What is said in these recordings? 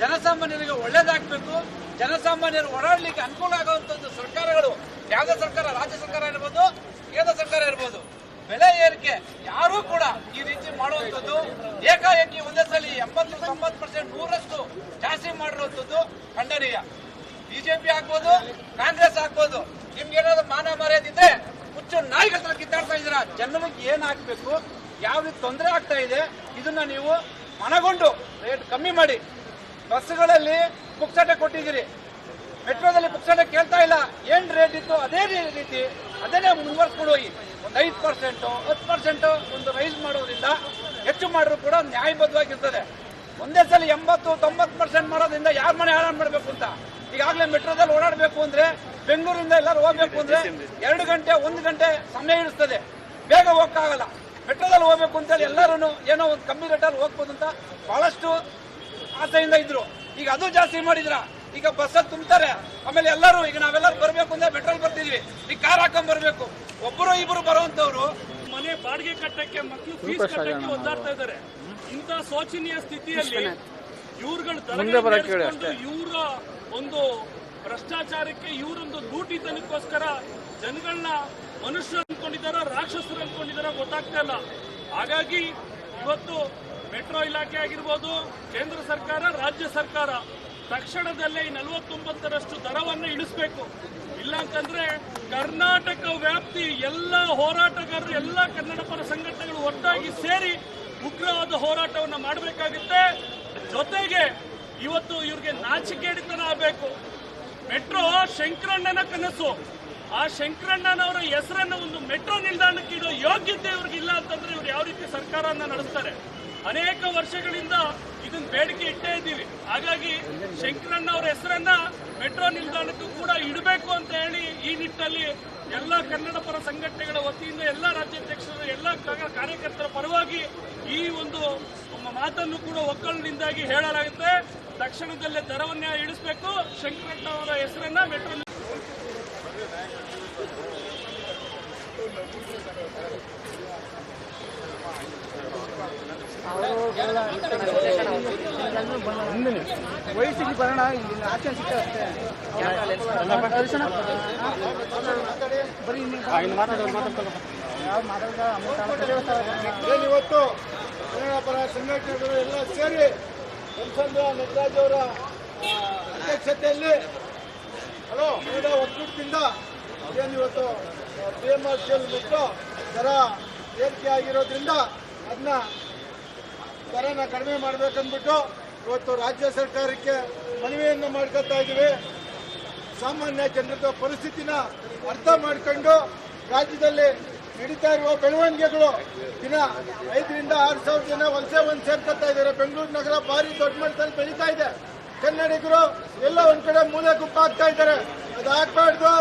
ಜನಸಾಮಾನ್ಯರಿಗೆ ಒಳ್ಳೇದಾಗಬೇಕು, ಜನಸಾಮಾನ್ಯರು ಓಡಾಡಲಿಕ್ಕೆ ಅನುಕೂಲ ಆಗುವಂತದ್ದು ಸರ್ಕಾರಗಳು, ಯಾವುದೇ ಸರ್ಕಾರ, ರಾಜ್ಯ ಸರ್ಕಾರ ಇರ್ಬೋದು, ಕೇಂದ್ರ ಸರ್ಕಾರ ಇರ್ಬೋದು, ಬೆಲೆ ಏರಿಕೆ ಯಾರೂ ಕೂಡ ಈ ರೀತಿ ಮಾಡುವಂಥದ್ದು ಏಕಾಏಕಿ ಒಂದೇ ಸಲ 80-90% 100ರಷ್ಟು ಜಾಸ್ತಿ ಮಾಡಿರುವಂಥದ್ದು ಖಂಡನೀಯ. ಬಿಜೆಪಿ ಆಗ್ಬೋದು, ಕಾಂಗ್ರೆಸ್ ಆಗ್ಬೋದು, ನಿಮ್ಗೆ ಏನಾದ್ರು ಮಾನ ಮರ್ಯಾದಿದ್ರೆ ಹುಚ್ಚು ನಾಯಿಗಳ ಹತ್ರ ಕಿತ್ತಾಡ್ತಾ ಇದ್ದೀರಾ. ಜನರಿಗೆ ಏನ್ ಆಗ್ಬೇಕು, ಯಾವ ರೀತಿ ತೊಂದರೆ ಆಗ್ತಾ ಇದೆ, ಇದನ್ನ ನೀವು ಮನಗೊಂಡು ರೇಟ್ ಕಮ್ಮಿ ಮಾಡಿ. ಬಸ್ಗಳಲ್ಲಿ ಪುಕ್ಸಟೆ ಕೊಟ್ಟಿದ್ದೀರಿ, ಮೆಟ್ರೋದಲ್ಲಿ ಪುಕ್ಸಟೆ ಕೇಳ್ತಾ ಇಲ್ಲ. ಏನ್ ರೇಟ್ ಇತ್ತು ಅದೇ ರೀತಿ ಅದನ್ನೇ ಮುಂದುವರ್ಸ್ಕೊಂಡು ಹೋಗಿ. ಒಂದು 5%, 10% ಒಂದು ರೈಸ್ ಮಾಡೋದ್ರಿಂದ, ಹೆಚ್ಚು ಮಾಡಿದ್ರು ಕೂಡ ನ್ಯಾಯಬದ್ಧವಾಗಿರ್ತದೆ. ಒಂದೇ ಸಲ 80-90% ಮಾಡೋದ್ರಿಂದ ಯಾರ ಮನೆ ಹಾಳು ಮಾಡಬೇಕು ಅಂತ. ಈಗಾಗಲೇ ಮೆಟ್ರೋದಲ್ಲಿ ಓಡಾಡಬೇಕು ಅಂದ್ರೆ, ಬೆಂಗಳೂರಿಂದ ಎಲ್ಲರೂ ಹೋಗ್ಬೇಕು ಅಂದ್ರೆ 2 ಗಂಟೆ 1 ಗಂಟೆ ಸಮಯ ಇಡಿಸ್ತದೆ, ಬೇಗ ಹೋಗಕ್ಕಾಗಲ್ಲ. ಮೆಟ್ರೋದಲ್ಲಿ ಹೋಗ್ಬೇಕು ಅಂತೇಳಿ ಎಲ್ಲರೂ ಏನೋ ಒಂದು ಕಮ್ಮಿ ರೇಟಲ್ಲಿ ಹೋಗ್ಬೋದು ಅಂತ ಬಹಳಷ್ಟು ಆಸೆಯಿಂದ ಇದ್ರು. ಈಗ ಅದು ಜಾಸ್ತಿ ಮಾಡಿದ್ರ. ಈಗ ಬಸ್ಸಲ್ಲಿ ತುಂಬ್ತಾರೆ, ಆಮೇಲೆ ಎಲ್ಲರೂ ಈಗ ನಾವೆಲ್ಲರೂ ಬರ್ಬೇಕು ಅಂದ್ರೆ ಪೆಟ್ರೋಲ್ ಬರ್ತಿದ್ವಿ, ಈಗ ಕಾರ್ ಹಾಕೊಂಡ್ ಬರ್ಬೇಕು. ಒಬ್ಬರು ಇಬ್ಬರು ಬರುವಂತವ್ರು ಮನೆ ಬಾಡಿಗೆ ಕಟ್ಟಕ್ಕೆ, ಮಕ್ಕಳು ಫೀಸ್ ಕಟ್ಟಕ್ಕೆ ಒದ್ದಾಡ್ತಾ ಇದ್ದಾರೆ. ಇಂಥ ಶೋಚನೀಯ ಸ್ಥಿತಿಯಲ್ಲಿ ಇವ್ರುಗಳು ಇವರ ಒಂದು ಭ್ರಷ್ಟಾಚಾರಕ್ಕೆ, ಇವರೊಂದು ಲೂಟಿತನಕ್ಕೋಸ್ಕರ ಜನಗಳನ್ನ ಮನುಷ್ಯರು ಅನ್ಕೊಂಡಿದಾರ, ರಾಕ್ಷಸರು ಅನ್ಕೊಂಡಿದಾರ ಗೊತ್ತಾಗ್ತಾ ಇಲ್ಲ. ಹಾಗಾಗಿ ಇವತ್ತು ಮೆಟ್ರೋ ಇಲಾಖೆ ಆಗಿರ್ಬೋದು, ಕೇಂದ್ರ ಸರ್ಕಾರ, ರಾಜ್ಯ ಸರ್ಕಾರ ತಕ್ಷಣದಲ್ಲೇ 49ರಷ್ಟು ದರವನ್ನು ಇಳಿಸಬೇಕು. ಇಲ್ಲ ಅಂತಂದ್ರೆ ಕರ್ನಾಟಕ ವ್ಯಾಪ್ತಿ ಎಲ್ಲ ಹೋರಾಟಗಾರರು, ಎಲ್ಲ ಕನ್ನಡ ಪರ ಸಂಘಟನೆಗಳು ಒಟ್ಟಾಗಿ ಸೇರಿ ಉಗ್ರವಾದ ಹೋರಾಟವನ್ನು ಮಾಡಬೇಕಾಗುತ್ತೆ. ಜೊತೆಗೆ ಇವತ್ತು ಇವ್ರಿಗೆ ನಾಚಿಕೆಡಿತನ ಆಗಬೇಕು. ಮೆಟ್ರೋ ಶಂಕರಣ್ಣನ ಕನಸು. ಆ ಶಂಕರಣ್ಣನವರ ಹೆಸರನ್ನ ಒಂದು ಮೆಟ್ರೋ ನಿಲ್ದಾಣಕ್ಕೆ ಇಡೋ ಯೋಗ್ಯತೆ ಇವ್ರಿಗಿಲ್ಲ ಅಂತಂದ್ರೆ ಇವ್ರು ಯಾವ ರೀತಿ ಸರ್ಕಾರವನ್ನ ನಡೆಸ್ತಾರೆ? ಅನೇಕ ವರ್ಷಗಳಿಂದ ಇದನ್ನ ಬೇಡಿಕೆ ಇಟ್ಟೇ ಇದ್ದೀವಿ. ಹಾಗಾಗಿ ಶಂಕರಣ್ಣ ಅವರ ಹೆಸರನ್ನ ಮೆಟ್ರೋ ನಿಲ್ದಾಣಕ್ಕೂ ಕೂಡ ಇಡಬೇಕು ಅಂತ ಹೇಳಿ ಈ ನಿಟ್ಟಿನಲ್ಲಿ ಎಲ್ಲ ಕನ್ನಡ ಪರ ಸಂಘಟನೆಗಳ ವತಿಯಿಂದ, ಎಲ್ಲ ರಾಜ್ಯಾಧ್ಯಕ್ಷರು, ಎಲ್ಲ ಕಾರ್ಯಕರ್ತರ ಪರವಾಗಿ ಈ ಒಂದು ಮಾತನ್ನು ಕೂಡ ಒಕ್ಕಲಿನಿಂದಾಗಿ ಹೇಳಲಾಗುತ್ತೆ. ತಕ್ಷಣದಲ್ಲೇ ದರವನ್ನ ಇಳಿಸಬೇಕು. ಶಂಕರಣ್ಣ ಅವರ ಹೆಸರನ್ನ ಮೆಟ್ರೋ ವಯಸ್ಸಿಗೆ ಬರೋಣ, ಆಚೆ ಸಿಕ್ಕ ಏನಿವತ್ತು ಕನ್ನಡ ಪರ ಸಂಘಟನೆಗಳು ಎಲ್ಲ ಸೇರಿ ಎಲ್ಸಂದ್ರ ನಟರಾಜ್ ಅವರ ಅಧ್ಯಕ್ಷತೆಯಲ್ಲಿ ಕನ್ನಡ ಒಕ್ಕೂಟದಿಂದ ಏನಿವತ್ತು PMRCL ಮೆಟ್ರೋ ದರ ಏರಿಕೆ ಆಗಿರೋದ್ರಿಂದ ಅದನ್ನ ದರನ ಕಡಿಮೆ ಮಾಡಬೇಕಂದ್ಬಿಟ್ಟು ಇವತ್ತು ರಾಜ್ಯ ಸರ್ಕಾರಕ್ಕೆ ಮನವಿಯನ್ನು ಮಾಡ್ಕೊತಾ ಇದ್ದೀವಿ. ಸಾಮಾನ್ಯ ಜನರ ಪರಿಸ್ಥಿತಿನ ಅರ್ಥ ಮಾಡ್ಕೊಂಡು ರಾಜ್ಯದಲ್ಲಿ ನಡೀತಾ ಇರುವ ಬೆಳವಣಿಗೆಗಳು, ದಿನ 5,000-6,000 ಜನ ವಲಸೆ ಸೇರ್ಕೊತಾ ಇದ್ದಾರೆ. ಬೆಂಗಳೂರು ನಗರ ಭಾರಿ ದೊಡ್ಡ ಮಟ್ಟದಲ್ಲಿ ಬೆಳೀತಾ ಇದೆ. ಕನ್ನಡಿಗರು ಎಲ್ಲ ಒಂದ್ ಕಡೆ ಮೂಲೆ ಗುಂಪು ಆಗ್ತಾ ಇದ್ದಾರೆ. ಅದಾಗಬಾರ್ದು.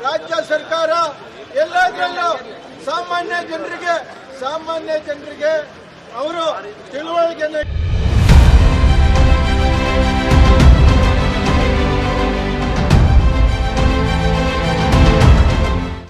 ರಾಜ್ಯ ಸರ್ಕಾರ ಎಲ್ಲದರಲ್ಲೂ ಸಾಮಾನ್ಯ ಜನರಿಗೆ ಅವರು ತಿಳುವಳಿಕೆ